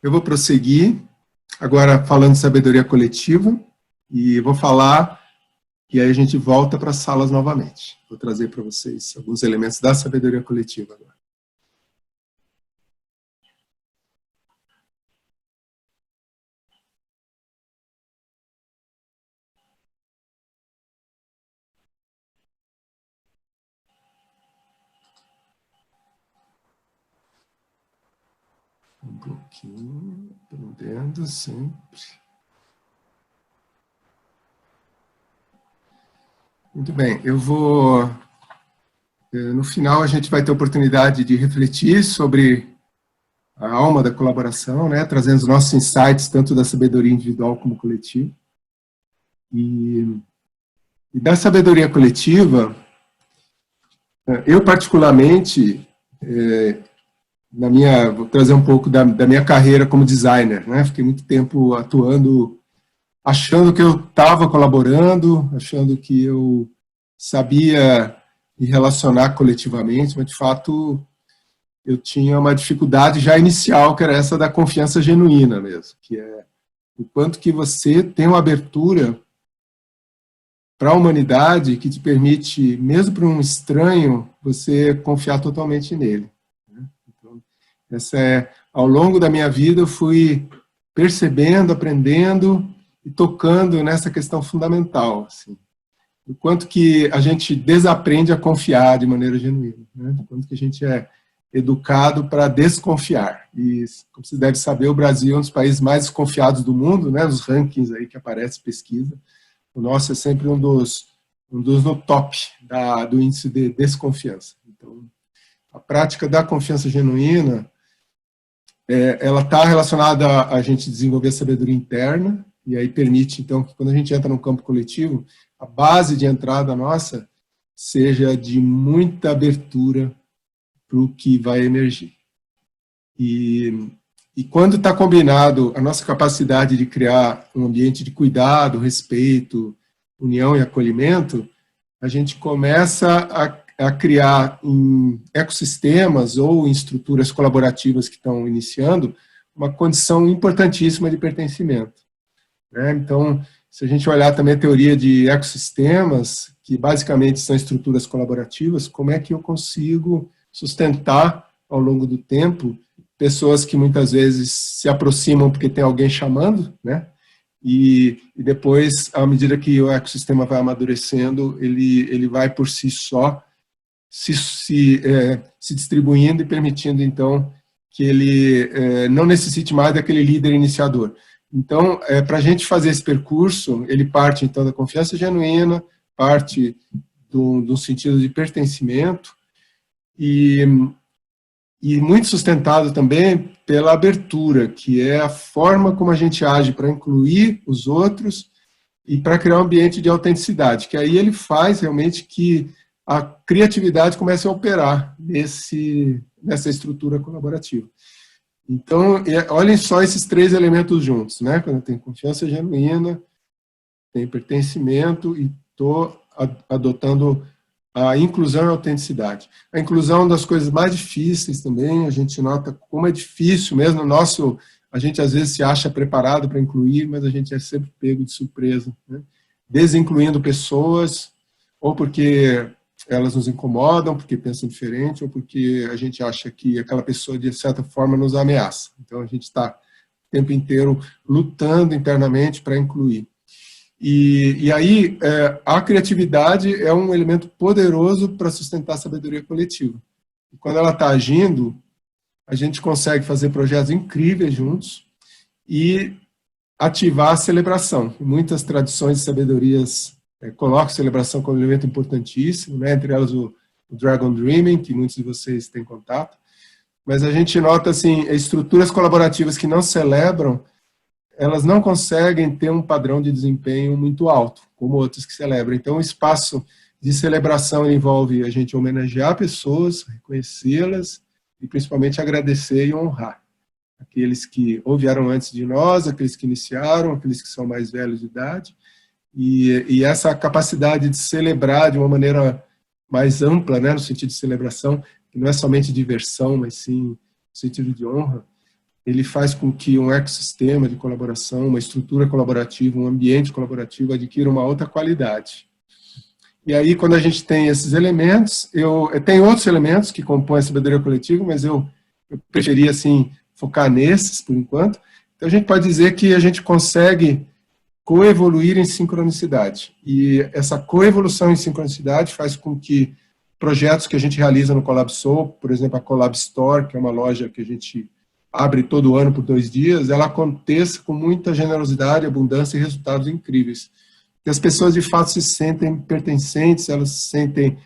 eu vou prosseguir, agora falando de sabedoria coletiva, e vou falar, e aí a gente volta para as salas novamente. Vou trazer para vocês alguns elementos da sabedoria coletiva agora. Um pouquinho, aprendendo sempre. Muito bem, eu vou... No final a gente vai ter a oportunidade de refletir sobre a alma da colaboração, né, trazendo os nossos insights, tanto da sabedoria individual como coletiva. E da sabedoria coletiva, eu particularmente... vou trazer um pouco da minha carreira como designer, né? Fiquei muito tempo atuando, achando que eu estava colaborando, achando que eu sabia me relacionar coletivamente, mas de fato eu tinha uma dificuldade já inicial, que era essa da confiança genuína mesmo, que é o quanto que você tem uma abertura para a humanidade que te permite, mesmo para um estranho, você confiar totalmente nele. Ao longo da minha vida, eu fui percebendo, aprendendo e tocando nessa questão fundamental. Assim, o quanto que a gente desaprende a confiar de maneira genuína, né? O quanto que a gente é educado para desconfiar. E, como você deve saber, o Brasil é um dos países mais desconfiados do mundo, né? Os rankings aí que aparecem, pesquisa. O nosso é sempre um dos no top do índice de desconfiança. Então, a prática da confiança genuína, ela está relacionada a gente desenvolver a sabedoria interna, e aí permite, então, que quando a gente entra no campo coletivo, a base de entrada nossa seja de muita abertura para o que vai emergir. E quando está combinado a nossa capacidade de criar um ambiente de cuidado, respeito, união e acolhimento, a gente começa a criar em ecossistemas ou em estruturas colaborativas que estão iniciando uma condição importantíssima de pertencimento, né? Então, se a gente olhar também a teoria de ecossistemas, que basicamente são estruturas colaborativas, como é que eu consigo sustentar ao longo do tempo pessoas que muitas vezes se aproximam porque tem alguém chamando, né? E depois, à medida que o ecossistema vai amadurecendo, ele vai por si só se distribuindo e permitindo, então, que ele não necessite mais daquele líder iniciador. Então, para a gente fazer esse percurso, ele parte, então, da confiança genuína, parte do sentido de pertencimento, e muito sustentado também pela abertura, que é a forma como a gente age para incluir os outros e para criar um ambiente de autenticidade, que aí ele faz realmente que a criatividade começa a operar nessa estrutura colaborativa. Então, olhem só esses três elementos juntos, né? Quando tem confiança genuína, tem pertencimento e estou adotando a inclusão e a autenticidade. A inclusão é uma das coisas mais difíceis também, a gente nota como é difícil mesmo, a gente às vezes se acha preparado para incluir, mas a gente é sempre pego de surpresa, né? Desincluindo pessoas, ou porque elas nos incomodam, porque pensam diferente, ou porque a gente acha que aquela pessoa, de certa forma, nos ameaça. Então, a gente está o tempo inteiro lutando internamente para incluir. E aí, a criatividade é um elemento poderoso para sustentar a sabedoria coletiva. E quando ela está agindo, a gente consegue fazer projetos incríveis juntos e ativar a celebração. Muitas tradições de sabedorias colocam a celebração como um elemento importantíssimo, né? Entre elas o Dragon Dreaming, que muitos de vocês têm contato. Mas a gente nota, assim, estruturas colaborativas que não celebram, elas não conseguem ter um padrão de desempenho muito alto, como outras que celebram. Então, o espaço de celebração envolve a gente homenagear pessoas, reconhecê-las e, principalmente, agradecer e honrar aqueles que ou vieram antes de nós, aqueles que iniciaram, aqueles que são mais velhos de idade. E essa capacidade de celebrar de uma maneira mais ampla, né, no sentido de celebração, que não é somente diversão, mas sim no sentido de honra, ele faz com que um ecossistema de colaboração, uma estrutura colaborativa, um ambiente colaborativo adquira uma outra qualidade. E aí, quando a gente tem esses elementos, tem outros elementos que compõem a sabedoria coletiva, mas eu preferia, assim, focar nesses, por enquanto. Então, a gente pode dizer que a gente consegue coevoluir em sincronicidade. E essa coevolução em sincronicidade faz com que projetos que a gente realiza no CollabSoul, por exemplo, a Collab Store, que é uma loja que a gente abre todo ano por 2 dias, ela aconteça com muita generosidade, abundância e resultados incríveis. E as pessoas, de fato, se sentem pertencentes, elas se sentem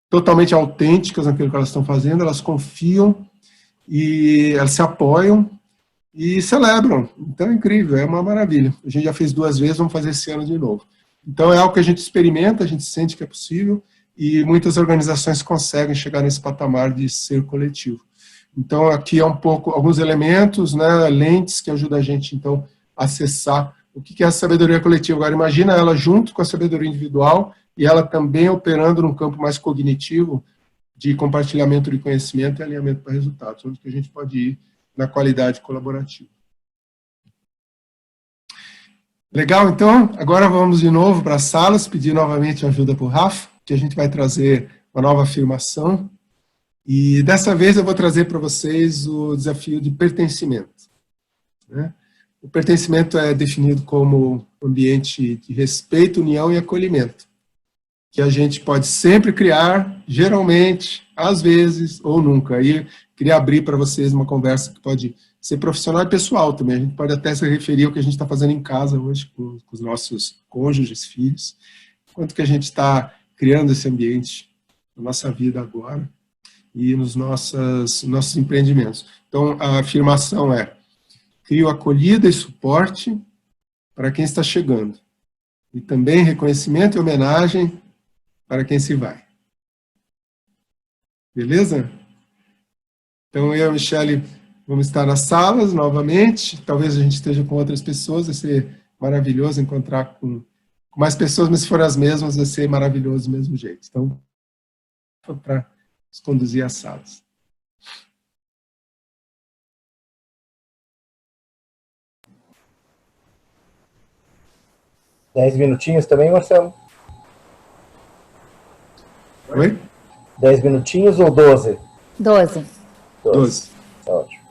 totalmente autênticas naquilo que elas estão fazendo, elas confiam e elas se apoiam e celebram. Então é incrível, é uma maravilha. A gente já fez 2 vezes, vamos fazer esse ano de novo. Então é algo que a gente experimenta, a gente sente que é possível e muitas organizações conseguem chegar nesse patamar de ser coletivo. Então aqui é um pouco, alguns elementos, né, lentes que ajudam a gente, então, a acessar o que é a sabedoria coletiva. Agora imagina ela junto com a sabedoria individual e ela também operando num campo mais cognitivo de compartilhamento de conhecimento e alinhamento para resultados, onde que a gente pode ir na qualidade colaborativa. Legal, então, agora vamos de novo para as salas, pedir novamente ajuda para o Rafa, que a gente vai trazer uma nova afirmação, e dessa vez eu vou trazer para vocês o desafio de pertencimento. Né? O pertencimento é definido como um ambiente de respeito, união e acolhimento, que a gente pode sempre criar, geralmente, às vezes, ou nunca. Aí, queria abrir para vocês uma conversa que pode ser profissional e pessoal também. A gente pode até se referir ao que a gente está fazendo em casa hoje, com os nossos cônjuges, filhos. Quanto que a gente está criando esse ambiente na nossa vida agora e nos nossos empreendimentos. Então, a afirmação é: crio acolhida e suporte para quem está chegando. E também reconhecimento e homenagem para quem se vai. Beleza? Então, eu e a Michele vamos estar nas salas novamente. Talvez a gente esteja com outras pessoas. Vai ser maravilhoso encontrar com mais pessoas, mas se forem as mesmas, vai ser maravilhoso do mesmo jeito. Então, para conduzir as salas. Dez minutinhos também, Marcelo? Oi? 10 minutinhos ou 12? 12. 12. Ótimo.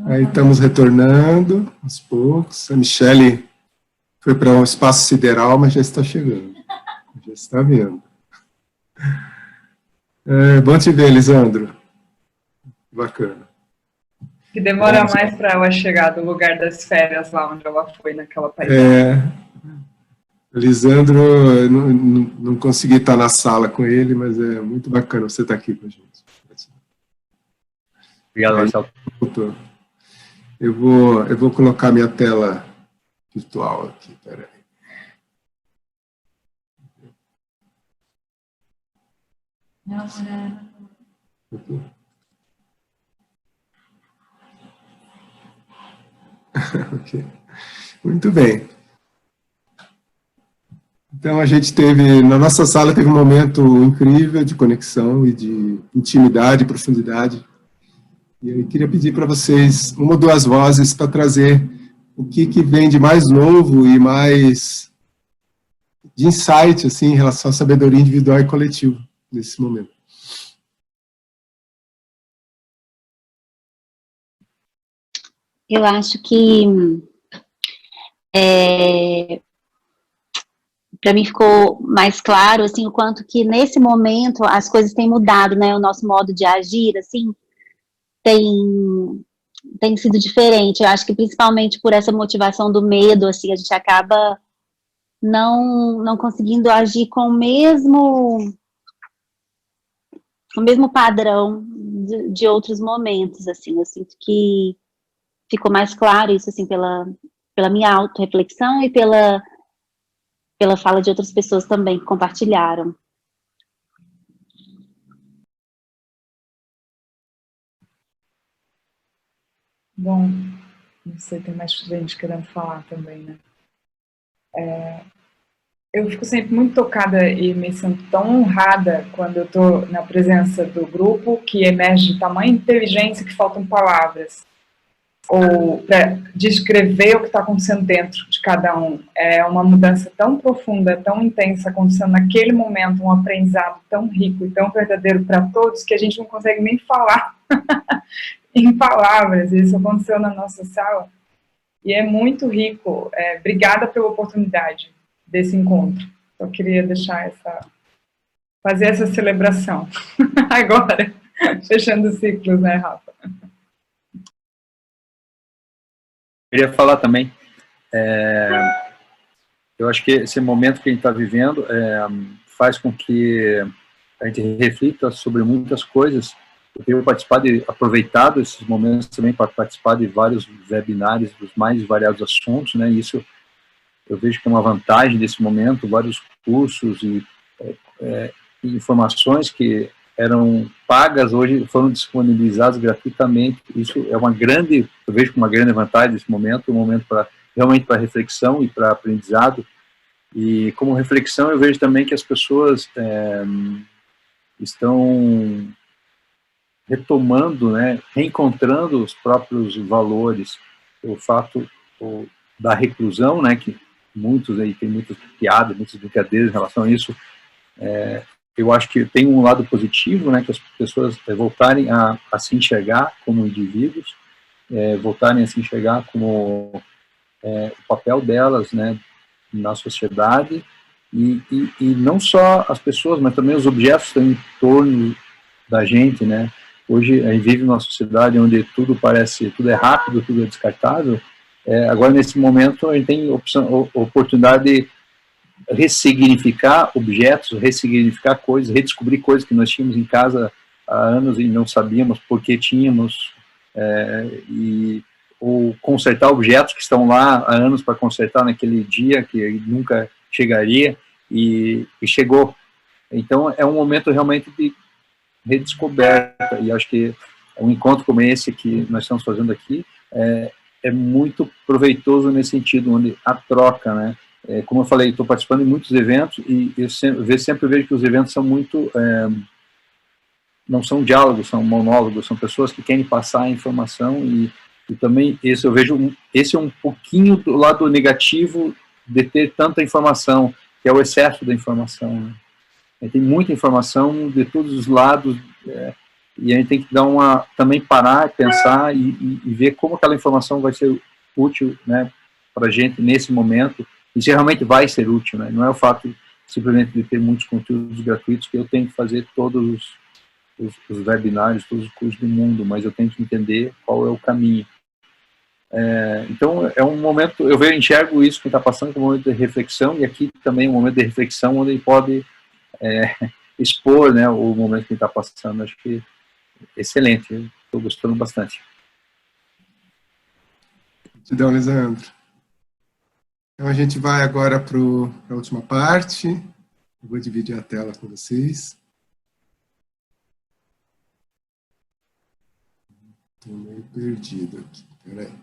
Aí estamos retornando, aos poucos. A Michele foi para um espaço sideral, mas já está chegando. Já está vindo. Bom te ver, Lisandro. Bacana. Que demora mais para ela chegar do lugar das férias, lá onde ela foi, naquela paisagem. Lisandro, não consegui estar na sala com ele, mas é muito bacana você estar aqui com a gente. Obrigado, Marcelo. Eu vou colocar minha tela virtual aqui, peraí. Okay. Muito bem. Então, a gente teve, na nossa sala, teve um momento incrível de conexão e de intimidade, profundidade. E eu queria pedir para vocês uma ou duas vozes para trazer o que vem de mais novo e mais de insight, assim, em relação à sabedoria individual e coletiva, nesse momento. Eu acho que para mim ficou mais claro, assim, o quanto que nesse momento as coisas têm mudado, né, o nosso modo de agir, assim, tem sido diferente. Eu acho que principalmente por essa motivação do medo, assim, a gente acaba não conseguindo agir com o mesmo padrão de outros momentos, assim. Eu sinto que ficou mais claro isso, assim, pela minha autorreflexão e pela fala de outras pessoas também que compartilharam. Bom, não sei, tem mais gente querendo falar também, né? Eu fico sempre muito tocada e me sinto tão honrada quando eu estou na presença do grupo que emerge de tamanha inteligência que faltam palavras. Ou para descrever o que está acontecendo dentro de cada um. É uma mudança tão profunda, tão intensa, acontecendo naquele momento, um aprendizado tão rico e tão verdadeiro para todos, que a gente não consegue nem falar em palavras. Isso aconteceu na nossa sala. E é muito rico. Obrigada pela oportunidade desse encontro. Eu queria fazer essa celebração. Agora, fechando ciclos, né, Rafa? Queria falar também, eu acho que esse momento que a gente está vivendo faz com que a gente reflita sobre muitas coisas. Eu tenho aproveitado esses momentos também para participar de vários webinários dos mais variados assuntos, né? Isso eu vejo que é uma vantagem desse momento, vários cursos e informações que eram pagas, hoje foram disponibilizadas gratuitamente. Isso é eu vejo como uma grande vantagem desse momento, um momento realmente para reflexão e para aprendizado. E como reflexão, eu vejo também que as pessoas estão retomando, né, reencontrando os próprios valores. O fato da reclusão, né, que muitos aí tem muitas piadas, muitas brincadeiras em relação a isso, eu acho que tem um lado positivo, né, que as pessoas voltarem a se enxergar como indivíduos, voltarem a se enxergar como o papel delas, né, na sociedade, e não só as pessoas, mas também os objetos que estão em torno da gente, né. Hoje a gente vive numa sociedade onde tudo é rápido, tudo é descartável. Agora, nesse momento, a gente tem oportunidade de ressignificar objetos, ressignificar coisas, redescobrir coisas que nós tínhamos em casa há anos e não sabíamos por que tínhamos, ou consertar objetos que estão lá há anos para consertar naquele dia que nunca chegaria e chegou. Então, é um momento realmente de redescoberta, e acho que um encontro como esse que nós estamos fazendo aqui é muito proveitoso nesse sentido, onde a troca, né? Como eu falei, estou participando de muitos eventos e eu sempre vejo que os eventos são muito, não são diálogos, são monólogos, são pessoas que querem passar a informação e também eu vejo, esse é um pouquinho do lado negativo de ter tanta informação, que é o excesso da informação, né? Tem muita informação de todos os lados, e a gente tem que também parar, pensar e ver como aquela informação vai ser útil, né, para a gente nesse momento, e se realmente vai ser útil, né? Não é o fato simplesmente de ter muitos conteúdos gratuitos que eu tenho que fazer todos os webinários, todos os cursos do mundo, mas eu tenho que entender qual é o caminho. Então, é um momento, enxergo isso que está passando como um momento de reflexão, e aqui também um momento de reflexão onde ele pode expor, né, o momento que está passando. Acho que é excelente, estou gostando bastante. Gratidão, Lisandro. Então, a gente vai agora para a última parte. Eu vou dividir a tela com vocês. Estou meio perdido aqui, peraí.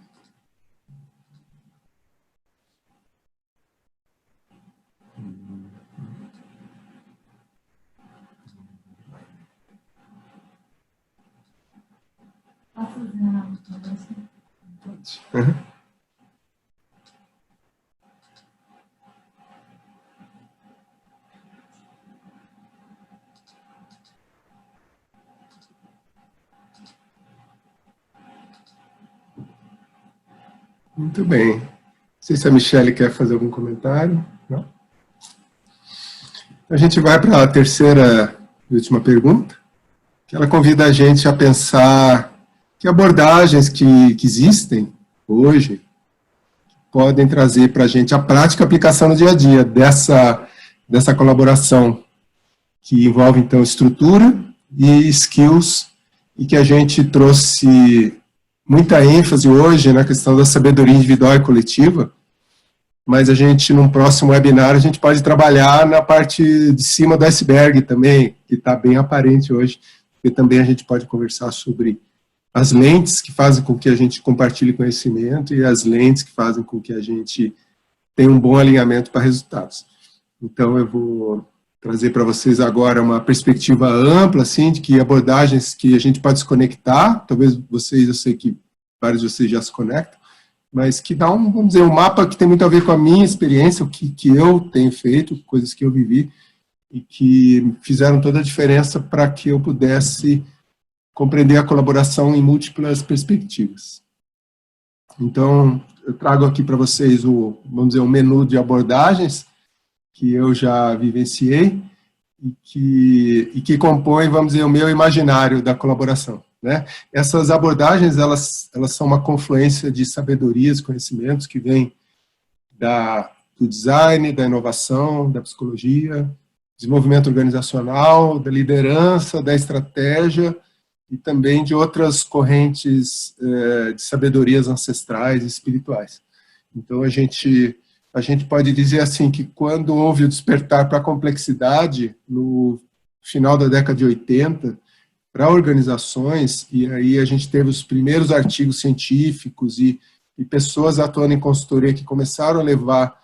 Pode. Muito bem. Não sei se a Michele quer fazer algum comentário. Não? A gente vai para a terceira e última pergunta, que ela convida a gente a pensar que abordagens que existem hoje podem trazer para a gente a prática aplicação no dia a dia dessa colaboração, que envolve, então, estrutura e skills, e que a gente trouxe muita ênfase hoje na questão da sabedoria individual e coletiva, mas a gente, num próximo webinar, a gente pode trabalhar na parte de cima do iceberg também, que está bem aparente hoje, porque também a gente pode conversar sobre as lentes que fazem com que a gente compartilhe conhecimento e as lentes que fazem com que a gente tenha um bom alinhamento para resultados. Então, eu vou trazer para vocês agora uma perspectiva ampla, assim, de que abordagens que a gente pode se conectar, talvez vocês, eu sei que vários de vocês já se conectam, mas que dá vamos dizer, um mapa que tem muito a ver com a minha experiência, o que eu tenho feito, coisas que eu vivi, e que fizeram toda a diferença para que eu pudesse compreender a colaboração em múltiplas perspectivas. Então, eu trago aqui para vocês vamos dizer, um menu de abordagens que eu já vivenciei e que compõe, vamos dizer, o meu imaginário da colaboração, né? Essas abordagens, elas são uma confluência de sabedorias, conhecimentos que vêm do design, da inovação, da psicologia, desenvolvimento organizacional, da liderança, da estratégia e também de outras correntes de sabedorias ancestrais e espirituais. Então, a gente pode dizer assim que quando houve o despertar para a complexidade, no final da década de 80, para organizações, e aí a gente teve os primeiros artigos científicos e pessoas atuando em consultoria que começaram a levar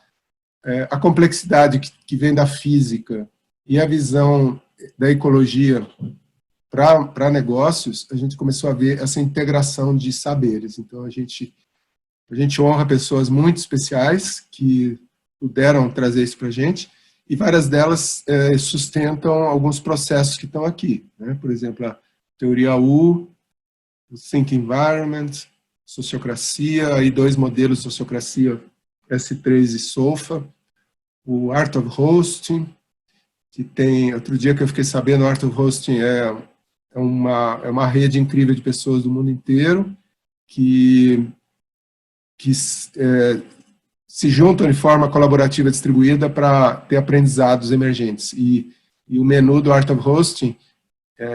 a complexidade que vem da física e a visão da ecologia para negócios, a gente começou a ver essa integração de saberes. Então, a gente honra pessoas muito especiais que puderam trazer isso para a gente, e várias delas sustentam alguns processos que estão aqui, né? Por exemplo, a teoria U, o Think Environment, sociocracia, aí 2 modelos de sociocracia, S3 e SOFA, o Art of Hosting, que tem, outro dia que eu fiquei sabendo, o Art of Hosting é uma rede incrível de pessoas do mundo inteiro, que se juntam de forma colaborativa distribuída para ter aprendizados emergentes. E o menu do Art of Hosting,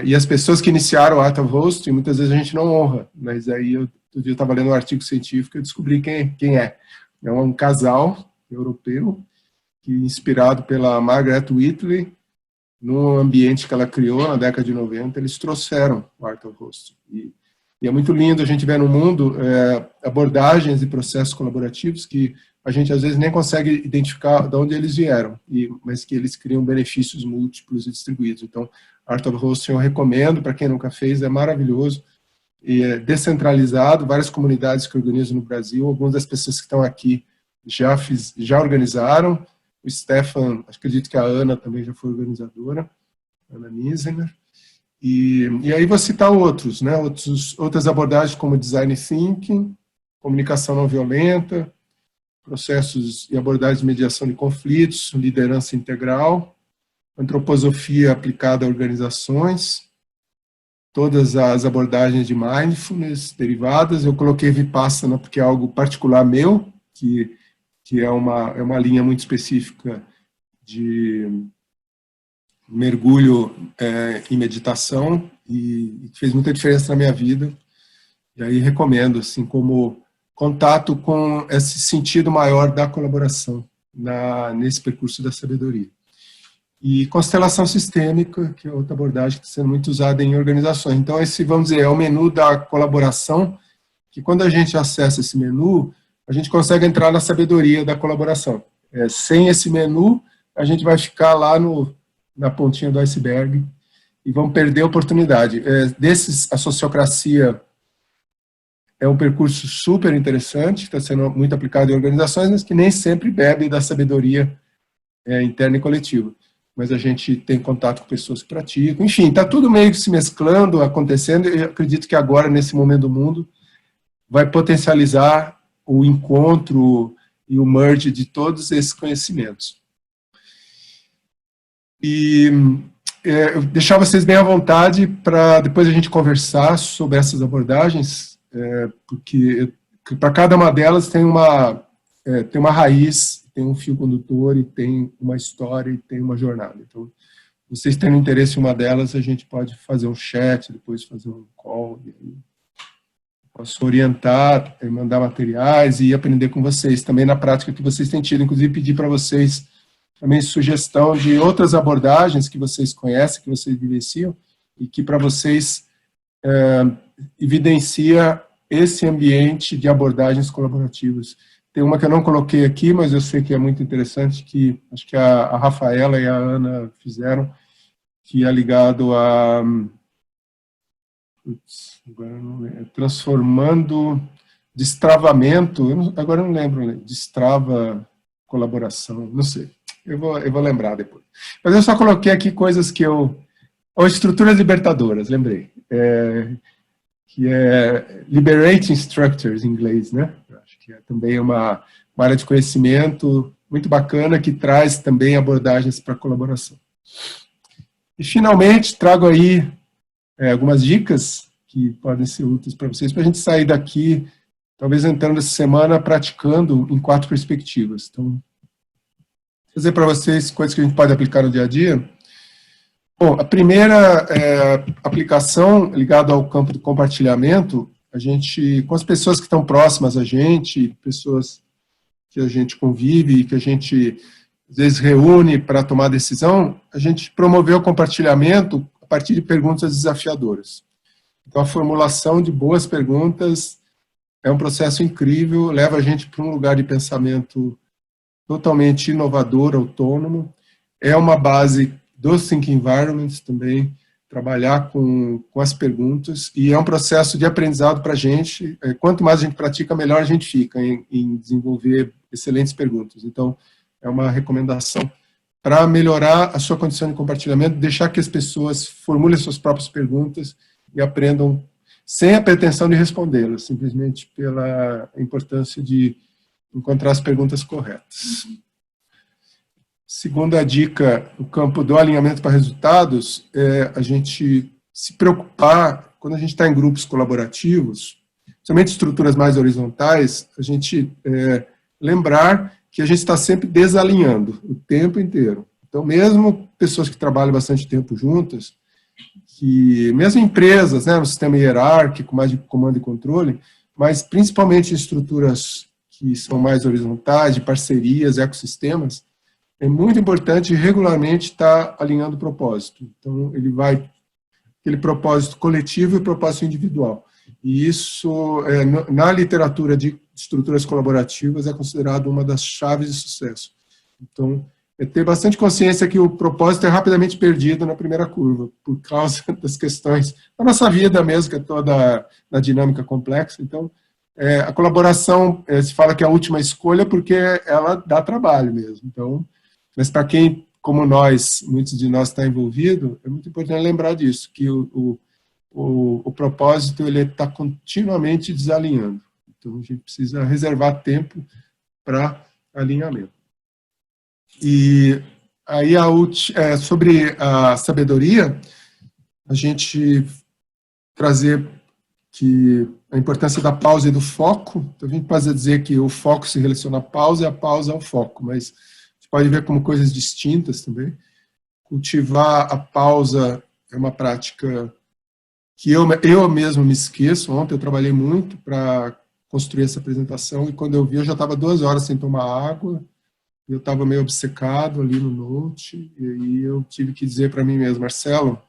e as pessoas que iniciaram o Art of Hosting, muitas vezes a gente não honra, mas aí outro dia eu estava lendo um artigo científico e descobri quem é. É um casal europeu, que, inspirado pela Margaret Whitley, no ambiente que ela criou na década de 90, eles trouxeram o Art of Hosting. E é muito lindo a gente ver no mundo abordagens e processos colaborativos que a gente às vezes nem consegue identificar de onde eles vieram, mas que eles criam benefícios múltiplos e distribuídos. Então, Art of Hosting eu recomendo, para quem nunca fez, é maravilhoso, e é descentralizado, várias comunidades que organizam no Brasil, algumas das pessoas que estão aqui já organizaram, o Stefan, acredito que a Ana também já foi organizadora, Ana Misener, E aí vou citar outros, né? Outras abordagens como Design Thinking, comunicação não violenta, processos e abordagens de mediação de conflitos, liderança integral, antroposofia aplicada a organizações, todas as abordagens de mindfulness derivadas. Eu coloquei Vipassana porque é algo particular meu, que é uma linha muito específica de mergulho em meditação e que fez muita diferença na minha vida. E aí recomendo, assim, como contato com esse sentido maior da colaboração nesse percurso da sabedoria. E constelação sistêmica, que é outra abordagem que está sendo muito usada em organizações. Então, esse, vamos dizer, é o menu da colaboração, que quando a gente acessa esse menu, a gente consegue entrar na sabedoria da colaboração. Sem esse menu, a gente vai ficar lá na pontinha do iceberg e vamos perder a oportunidade. A sociocracia é um percurso super interessante, está sendo muito aplicado em organizações, mas que nem sempre bebe da sabedoria interna e coletiva. Mas a gente tem contato com pessoas que praticam. Enfim, está tudo meio que se mesclando, acontecendo, e eu acredito que agora, nesse momento do mundo, vai potencializar o encontro e o merge de todos esses conhecimentos. E eu deixar vocês bem à vontade para depois a gente conversar sobre essas abordagens, porque para cada uma delas tem uma raiz, tem um fio condutor e tem uma história e tem uma jornada. Então, vocês tendo interesse em uma delas, a gente pode fazer um chat, depois fazer um call, e aí posso orientar, mandar materiais e aprender com vocês, também na prática que vocês têm tido, inclusive pedir para vocês também sugestão de outras abordagens que vocês conhecem, que vocês vivenciam, e que para vocês evidencia esse ambiente de abordagens colaborativas. Tem uma que eu não coloquei aqui, mas eu sei que é muito interessante, que acho que a Rafaela e a Ana fizeram, que é ligado a transformando destravamento, agora eu não lembro, destrava colaboração, não sei, eu vou lembrar depois. Mas eu só coloquei aqui coisas que ou estruturas libertadoras, lembrei, que é Liberating Structures em inglês, né? Acho que é também uma área de conhecimento muito bacana, que traz também abordagens para colaboração. E, finalmente, trago aí algumas dicas que podem ser úteis para vocês, para a gente sair daqui, talvez entrando essa semana, praticando em 4 perspectivas. Então, vou dizer para vocês coisas que a gente pode aplicar no dia a dia. Bom, a primeira aplicação ligada ao campo do compartilhamento, a gente, com as pessoas que estão próximas a gente, pessoas que a gente convive, que a gente, às vezes, reúne para tomar decisão, a gente promoveu o compartilhamento a partir de perguntas desafiadoras. Então, a formulação de boas perguntas é um processo incrível, leva a gente para um lugar de pensamento totalmente inovador, autônomo, é uma base dos Think Environments também, trabalhar com as perguntas, e é um processo de aprendizado para a gente. Quanto mais a gente pratica, melhor a gente fica em desenvolver excelentes perguntas. Então, é uma recomendação para melhorar a sua condição de compartilhamento, deixar que as pessoas formulem suas próprias perguntas e aprendam sem a pretensão de respondê-las, simplesmente pela importância de encontrar as perguntas corretas. Segunda dica, no campo do alinhamento para resultados, é a gente se preocupar, quando a gente está em grupos colaborativos, principalmente estruturas mais horizontais, a gente lembrar que a gente está sempre desalinhando o tempo inteiro. Então, mesmo pessoas que trabalham bastante tempo juntas, que mesmo empresas, né, no sistema hierárquico, mais de comando e controle, mas principalmente estruturas que são mais horizontais, de parcerias, ecossistemas, é muito importante regularmente estar alinhando o propósito. Então, ele vai, aquele propósito coletivo e o propósito individual. E isso, na literatura de estruturas colaborativas, é considerado uma das chaves de sucesso. Então, é ter bastante consciência que o propósito é rapidamente perdido na primeira curva, por causa das questões da nossa vida mesmo, que é toda na dinâmica complexa. Então, a colaboração, se fala que é a última escolha porque ela dá trabalho mesmo. Então, mas para quem como muitos de nós está envolvido, é muito importante lembrar disso, que o propósito ele está continuamente desalinhando. Então, a gente precisa reservar tempo para alinhamento. E aí, sobre a sabedoria, a gente trazer que a importância da pausa e do foco. Então, a gente pode dizer que o foco se relaciona à pausa e a pausa ao foco, mas a gente pode ver como coisas distintas também. Cultivar a pausa é uma prática que eu mesmo me esqueço. Ontem eu trabalhei muito para construir essa apresentação, e quando eu vi, eu já estava 2 horas sem tomar água, eu estava meio obcecado ali no note, e aí eu tive que dizer para mim mesmo, Marcelo,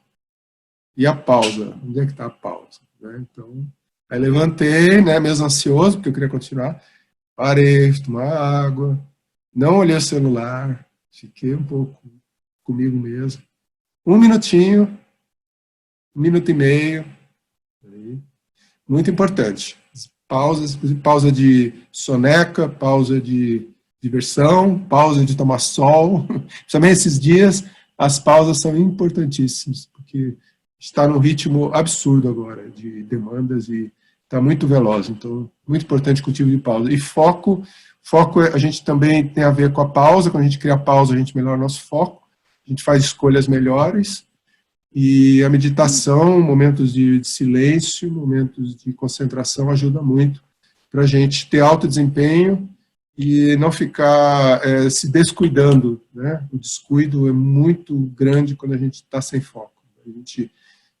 e a pausa? Onde é que está a pausa? Né? Então, aí levantei, né, mesmo ansioso, porque eu queria continuar, parei, tomar água, não olhei o celular, fiquei um pouco comigo mesmo. 1 minutinho, 1 minuto e meio, muito importante. Pausas, pausa de soneca, pausa de diversão, pausa de tomar sol. Também esses dias, as pausas são importantíssimas, porque está num ritmo absurdo agora, de demandas, e está muito veloz. Então, muito importante o cultivo de pausa. E foco a gente também tem a ver com a pausa. Quando a gente cria pausa, a gente melhora o nosso foco, a gente faz escolhas melhores. E a meditação, momentos de silêncio, momentos de concentração, ajuda muito para a gente ter alto desempenho e não ficar se descuidando, né? O descuido é muito grande quando a gente está sem foco. A gente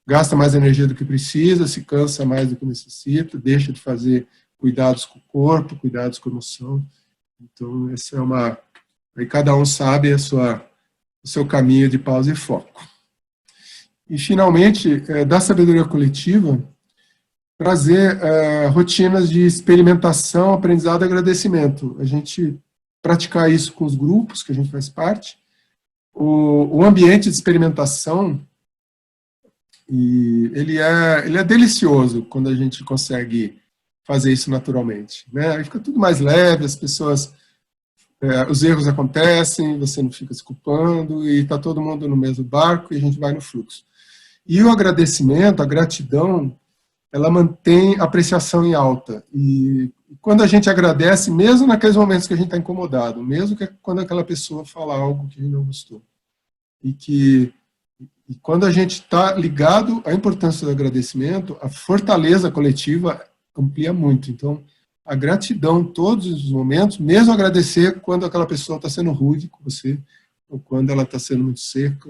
gasta mais energia do que precisa, se cansa mais do que necessita, deixa de fazer cuidados com o corpo, cuidados com a emoção. Então, essa é uma... Aí cada um sabe o seu caminho de pausa e foco. E, finalmente, da sabedoria coletiva, trazer rotinas de experimentação, aprendizado e agradecimento. A gente praticar isso com os grupos que a gente faz parte. O ambiente de experimentação, ele é delicioso quando a gente consegue fazer isso naturalmente, né? Aí fica tudo mais leve, as pessoas... os erros acontecem, você não fica se culpando, e está todo mundo no mesmo barco, e a gente vai no fluxo. E o agradecimento, a gratidão, ela mantém a apreciação em alta. E quando a gente agradece, mesmo naqueles momentos que a gente está incomodado, mesmo quando aquela pessoa fala algo que a gente não gostou. E quando a gente está ligado à importância do agradecimento, a fortaleza coletiva amplia muito. Então, a gratidão em todos os momentos, mesmo agradecer quando aquela pessoa está sendo rude com você, ou quando ela está sendo muito seca,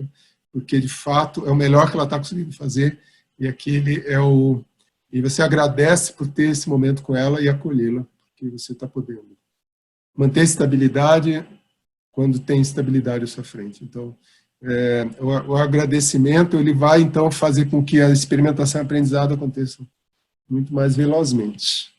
porque, de fato, é o melhor que ela está conseguindo fazer, e e você agradece por ter esse momento com ela e acolhê-la, porque você está podendo manter estabilidade quando tem estabilidade à sua frente. Então, o agradecimento, ele vai, então, fazer com que a experimentação e aprendizado aconteçam muito mais velozmente.